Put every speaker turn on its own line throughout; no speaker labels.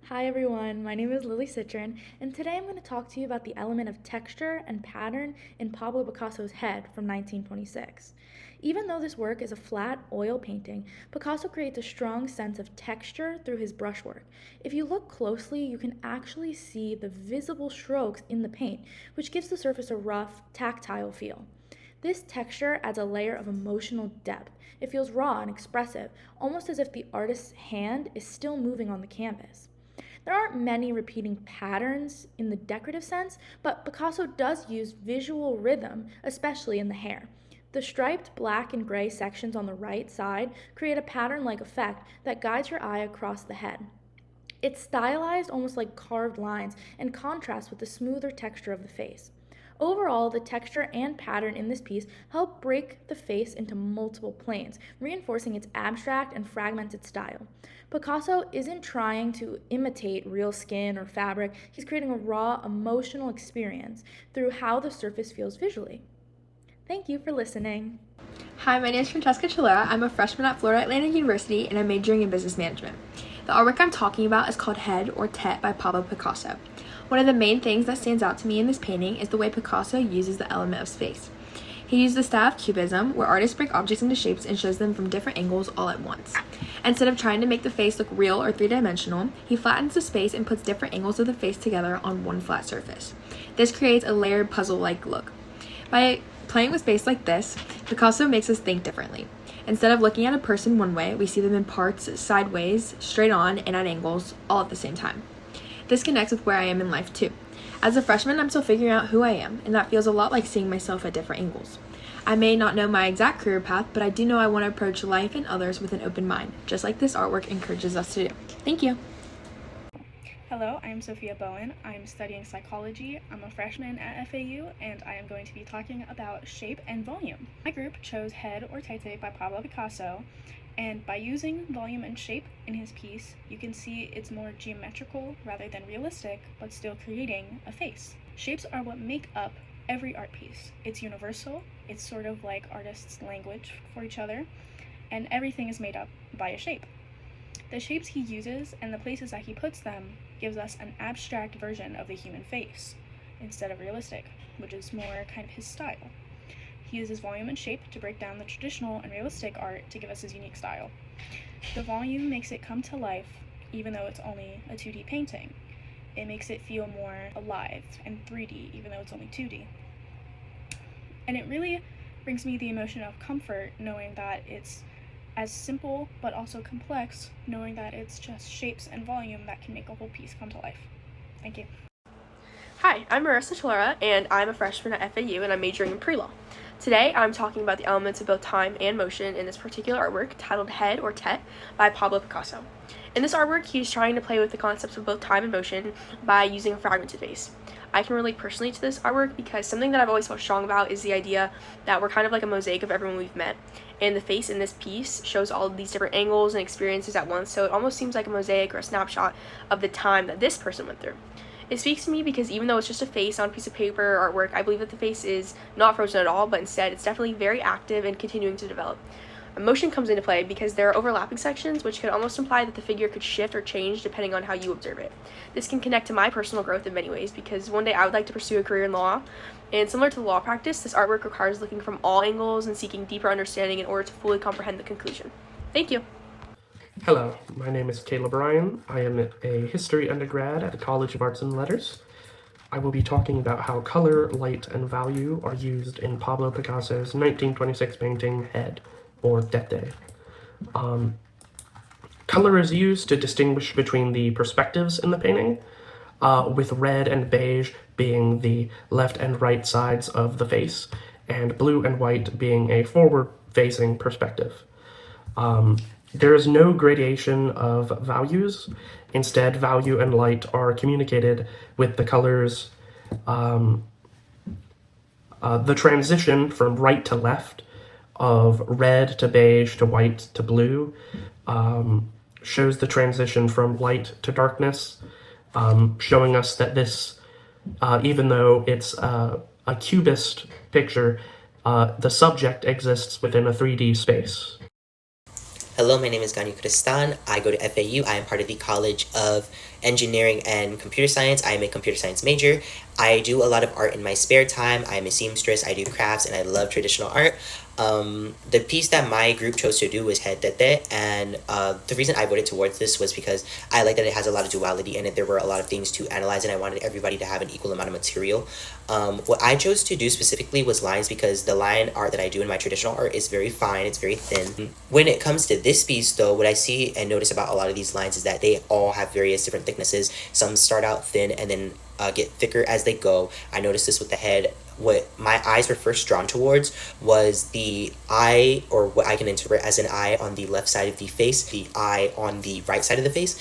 Hi everyone, my name is Lilly Citrin, and today I'm going to talk to you about the element of texture and pattern in Pablo Picasso's Head from 1926. Even though this work is a flat oil painting, Picasso creates a strong sense of texture through his brushwork. If you look closely, you can actually see the visible strokes in the paint, which gives the surface a rough, tactile feel. This texture adds a layer of emotional depth. It feels raw and expressive, almost as if the artist's hand is still moving on the canvas. There aren't many repeating patterns in the decorative sense, but Picasso does use visual rhythm, especially in the hair. The striped black and gray sections on the right side create a pattern-like effect that guides your eye across the head. It's stylized almost like carved lines and contrasts with the smoother texture of the face. Overall, the texture and pattern in this piece help break the face into multiple planes, reinforcing its abstract and fragmented style. Picasso isn't trying to imitate real skin or fabric, he's creating a raw, emotional experience through how the surface feels visually. Thank you for listening.
Hi, my name is Francesca Chillura. I'm a freshman at Florida Atlantic University and I'm majoring in business management. The artwork I'm talking about is called Head or Tête by Pablo Picasso. One of the main things that stands out to me in this painting is the way Picasso uses the element of space. He used the style of cubism, where artists break objects into shapes and shows them from different angles all at once. Instead of trying to make the face look real or three-dimensional, he flattens the space and puts different angles of the face together on one flat surface. This creates a layered puzzle-like look. By playing with space like this, Picasso makes us think differently. Instead of looking at a person one way, we see them in parts, sideways, straight on, and at angles, all at the same time. This connects with where I am in life too. As a freshman, I'm still figuring out who I am, and that feels a lot like seeing myself at different angles. I may not know my exact career path, but I do know I want to approach life and others with an open mind, just like this artwork encourages us to do. Thank you.
Hello, I'm Sophie Bowen. I'm studying psychology. I'm a freshman at FAU, and I am going to be talking about shape and volume. My group chose Head or Tête by Pablo Picasso, and by using volume and shape in his piece, you can see it's more geometrical rather than realistic, but still creating a face. Shapes are what make up every art piece. It's universal, it's sort of like artists' language for each other, and everything is made up by a shape. The shapes he uses and the places that he puts them gives us an abstract version of the human face, instead of realistic, which is more kind of his style. He uses volume and shape to break down the traditional and realistic art to give us his unique style. The volume makes it come to life, even though it's only a 2D painting. It makes it feel more alive and 3D, even though it's only 2D. And it really brings me the emotion of comfort, knowing that it's as simple but also complex, knowing that it's just shapes and volume that can make a whole piece come to life. Thank you.
Hi, I'm Marissa, and I'm a freshman at FAU and I'm majoring in pre-law. Today, I'm talking about the elements of both time and motion in this particular artwork titled Head or Tête by Pablo Picasso. In this artwork, he's trying to play with the concepts of both time and motion by using a fragmented face. I can relate personally to this artwork because something that I've always felt strong about is the idea that we're kind of like a mosaic of everyone we've met, and the face in this piece shows all of these different angles and experiences at once, so it almost seems like a mosaic or a snapshot of the time that this person went through. It speaks to me because even though it's just a face on a piece of paper or artwork, I believe that the face is not frozen at all, but instead it's definitely very active and continuing to develop. Emotion comes into play because there are overlapping sections which could almost imply that the figure could shift or change depending on how you observe it. This can connect to my personal growth in many ways because one day I would like to pursue a career in law, and similar to the law practice, this artwork requires looking from all angles and seeking deeper understanding in order to fully comprehend the conclusion. Thank you.
Hello, my name is Bryan. I am a history undergrad at the College of Arts and Letters. I will be talking about how color, light, and value are used in Pablo Picasso's 1926 painting Head or Tête. Color is used to distinguish between the perspectives in the painting, with red and beige being the left and right sides of the face, and blue and white being a forward-facing perspective. There is no gradation of values. Instead, value and light are communicated with the colors. The transition from right to left, of red to beige to white to blue, shows the transition from light to darkness, showing us that this, even though it's a cubist picture, the subject exists within a 3D space.
Hello, my name is Ganyu Christian. I go to FAU. I am part of the College of Engineering and Computer Science. I am a computer science major. I do a lot of art in my spare time. I am a seamstress. I do crafts, and I love traditional art. The piece that my group chose to do was Head Tete, and the reason I voted towards this was because I like that it has a lot of duality in it. There were a lot of things to analyze, and I wanted everybody to have an equal amount of material. What I chose to do specifically was lines, because the line art that I do in my traditional art is very fine, it's very thin. When it comes to this piece though, what I see and notice about a lot of these lines is that they all have various different thicknesses. Some start out thin and then get thicker as they go. I noticed this with the head. What my eyes were first drawn towards was the eye, or what I can interpret as an eye on the left side of the face, the eye on the right side of the face,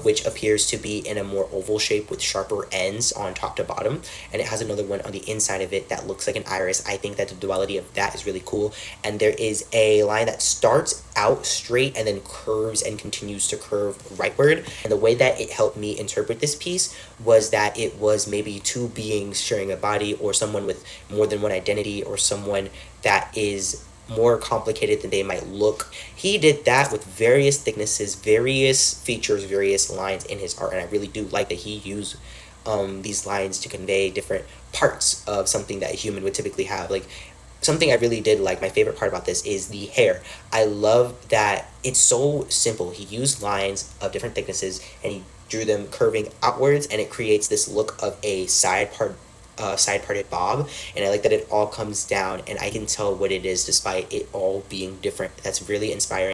which appears to be in a more oval shape with sharper ends on top to bottom, and it has another one on the inside of it that looks like an iris. I think that the duality of that is really cool, and there is a line that starts out straight and then curves and continues to curve rightward, and the way that it helped me interpret this piece was that it was maybe two beings sharing a body, or someone with more than one identity, or someone that is more complicated than they might look. He did that with various thicknesses, various features, various lines in his art, and I really do like that he used these lines to convey different parts of something that a human would typically have. Like, something I really did like, my favorite part about this is the hair. I love that it's so simple. He used lines of different thicknesses and he drew them curving outwards, and it creates this look of a side-parted bob, and I like that it all comes down and I can tell what it is despite it all being different. That's really inspiring.